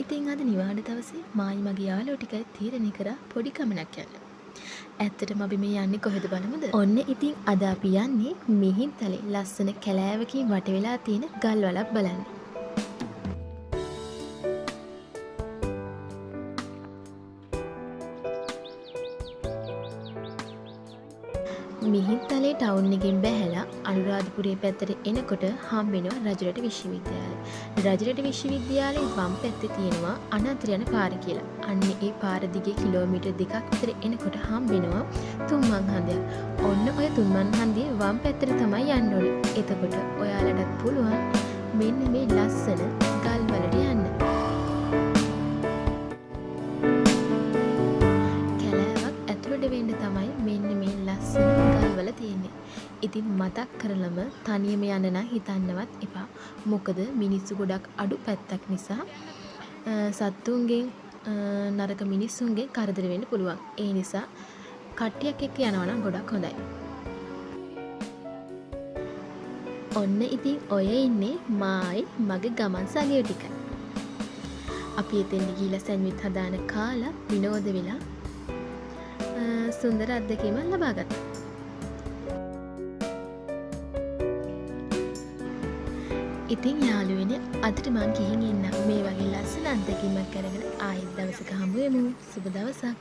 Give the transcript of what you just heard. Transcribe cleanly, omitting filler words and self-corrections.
ඉතින් අද නිවාඩු දවසේ මායි මගේ යාළුවෝ ටිකයි තීරණය කරා පොඩි ගමනක් යන්න. ඇත්තටම අපි මේ යන්නේ කොහෙද බලමුද? ඔන්න ඉතින් අද අපි යන්නේ මිහින්තලේ ලස්සන කැලෑවකින් වට වෙලා තියෙන ගල්වලක් බලන්න. මිහින්තලේ ටවුන් එකෙන් බැහැලා අනුරාධපුරයේ පැත්තට එනකොට හම්බෙනවා රජරට විශ්වවිද්‍යාලය. රජරට විශ්වවිද්‍යාලයේ වම් පැත්තේ තියෙනවා අනන්තර යන පාර කියලා. අන්න ඒ පාර දිගේ කිලෝමීටර් 2ක් විතර එනකොට හම්බෙනවා තුන්මංහන්දියක්. ඔන්න ඔය තුන්මංහන්දියේ වම් පැත්තට තමයි යන්න ඕනේ. එතකොට ඔයාලටත් පුළුවන් මෙන්න මේ ලස්සන ගල් වලට යන්න. කැලෑවක් ඇතුළට වෙන්න තමයි මෙන්න මේ ලස්සන ගල්වල තියෙන්නේ. ඉතින් මතක් කරලම තනියම යන්න නම් හිතන්නවත් එපා. මොකද මිනිස්සු ගොඩක් අඩු පැත්තක් නිසා සත්තුන්ගෙන් නරක මිනිස්සුන්ගෙන් කරදර වෙන්න පුළුවන්. ඒ නිසා කට්ටියක් එක්ක යනවා නම් ගොඩක් හොඳයි. ඔන්න ඉතින් ඔය ඉන්නේ මායි මගේ ගමන් සගයෝ ටිකයි. අපි එතෙන්ට ගිහිල්ලා සැන්විච් හදාන කාලා විනෝද වෙලා සුන්දර අත්දැකීමක් ලබා ගත්තා. ඉතින් යාළුවනේ අදට මං ගිහින් එන්නම්. මේ වගේ ලස්සන අත්දැකීමක් අරගෙන ආයෙත් දවසක හමු වෙමු. සුබ දවසක්.